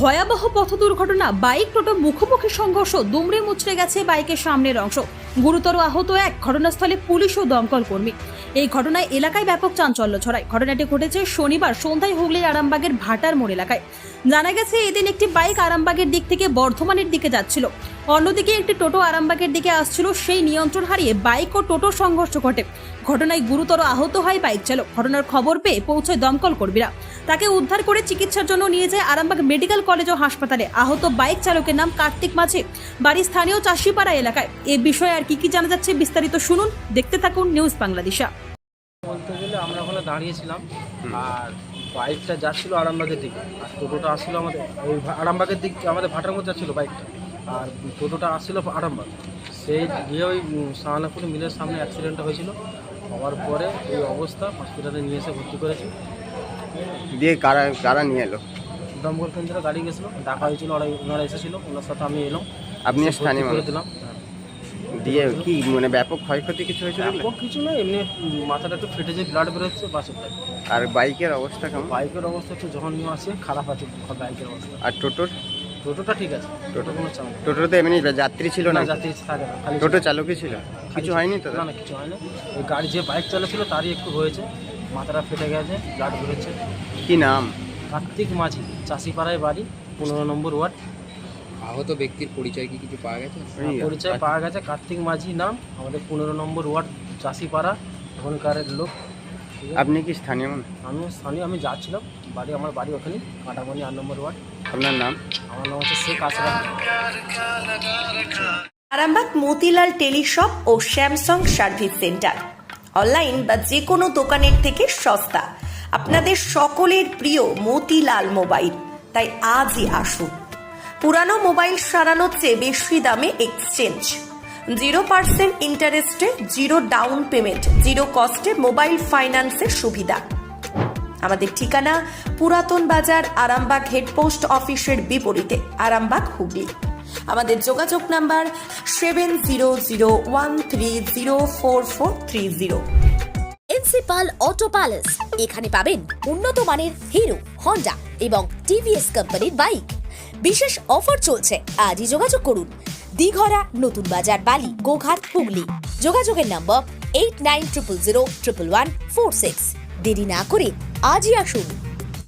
ভয়াবহ পথ দুর্ঘটনা, বাইক টোটো মুখোমুখি সংঘর্ষ, দুমড়ে মুচড়ে গেছে বাইকের সামনের অংশ, গুরুতর আহত এক। ঘটনাস্থলে পুলিশ ও দমকল কর্মী। এই ঘটনায় এলাকায় ব্যাপক চাঞ্চল্য ছড়ায়। ঘটনাটি ঘটেছে শনিবার সন্ধ্যায় হুগলির আরামবাগের ভাটার মোড় এলাকায়। জানা গেছে এদিন একটি বাইক আরামবাগের দিক থেকে বর্ধমানের দিকে যাচ্ছিল, অন্যদিকে একটি টোটো আরামবাগের দিকে আসছিল। সেই নিয়ন্ত্রণ হারিয়ে বাইক ও টোটোর সংঘর্ষ ঘটে। ঘটনায় গুরুতর আহত হয় বাইক চালক। ঘটনার খবর পেয়ে পৌঁছায় দমকল কর্মীরা। তাকে উদ্ধার করে চিকিৎসার জন্য নিয়ে যায় আরামবাগ মেডিকেল কলেজ ও হাসপাতালে। আহত বাইক চালকের নাম কার্তিক মাঝি, বাড়ি স্থানীয় চাষিপাড়া এলাকায়। এ বিষয়ে আর কি জানা যাচ্ছে বিস্তারিত শুনুন, দেখতে থাকুন নিউজ বাংলাদেশা। বলতে গেলে আমরা ওখানে দাঁড়িয়েছিলাম, আর বাইকটা যাচ্ছিল আরামবাগের দিকে, আর টোটোটা আসছিল আমাদের ওই আরামবাগের দিক, আমাদের ভাটার মধ্যে যাচ্ছিলো বাইকটা, আর টোটোটা আসছিল আরামবাগ। সেই গিয়ে ওই সাহানাপুর মিলের সামনে অ্যাক্সিডেন্টটা হয়েছিল। হওয়ার পরে এই অবস্থা, হসপিটালে নিয়ে এসে ভর্তি করেছি। দিয়ে কারা নিয়ে এলো? দমকল কেন্দ্রে গাড়ি গেছিলো, ডাকা হয়েছিল, ওনারা এসেছিলো, ওনার সাথে আমি এলাম। আপনি ভর্তি স্থানীয় করে মানুষ? দিলাম। দিয়ে কি মানে ব্যাপক ক্ষয়ক্ষতি কিছু হয়েছিল? ব্যাপক কিছু না, এমনি মাথাটা একটু ফেটে যায়, ব্লাড বেরোচ্ছে বাসেরটাই। আর বাইকের অবস্থা কেমন? বাইকের অবস্থা একটু জঘন্য আছে, খারাপ আছে বাইকের অবস্থা। আর টোটোর? টোটোটা ঠিক আছে, টোটো কোনো চাপ নেই। টোটোতে এমনি যাত্রী ছিল না? যাত্রী থাকে না, খালি টোটো চালকই ছিল? কিছু হয়নি তো? না না, কিছু হয়নি। ওই গাড়ি যে বাইক চালাচ্ছিল তারই একটু হয়েছে, মাথাটা ফেটে গেছে, ব্লাড বেরোচ্ছে। কি নাম? কার্তিক মাঝি, চাষিপাড়ায় বাড়ি, 15 নম্বর ওয়ার্ড। আহত ব্যক্তির পরিচয় কি কিছু পাওয়া গেছে? পরিচয় পাওয়া গেছে, কার্তিক মাঝি নাম, আমাদের 15 নম্বর ওয়ার্ড চাষিপাড়া ওখানকার লোক। আপনি কি স্থানীয় মানুষ? আমি স্থানীয়, আমি যাচ্ছিলাম বাড়ি, আমার বাড়ি ওখানে কাটামনি 8 নম্বর ওয়ার্ড। আপনার নাম? আমার নাম হচ্ছে শেখ আশরাফ। আরামবাগ মতিলাল টেলিশপ ও স্যামসাং সার্ভিস সেন্টার, অনলাইন বা যে কোনো দোকানের থেকে সস্তা। আপনাদের সকলের প্রিয় মতিলাল মোবাইল, তাই আজই আসুন। পুরানো মোবাইল সারানোর চেয়ে বেশি দামে এক্সচেঞ্জ, 0% ইন্টারেস্টে, 0 ডাউন পেমেন্ট, 0 কস্টে মোবাইল ফাইন্যান্সের সুবিধা। আমাদের ঠিকানা পুরাতন বাজার, আরামবাগ হেডপোস্ট অফিসের বিপরীতে, আরামবাগ, হুগলি। আমাদের যোগাযোগ নাম্বার 7001304430। প্রিন্সিপাল অটো প্যালেস, এখানে পাবেন উন্নত মানের হিরো, হন্ডা এবং টিভিএস কোম্পানির বাইক। বিশেষ অফার চলছে, আজই যোগাযোগ করুন। দিঘরা, নতুন বাজার, বালি, গোঘাট, হুগলি। যোগাযোগের নম্বর 8900011146। দেরি না করে আজই আসুন।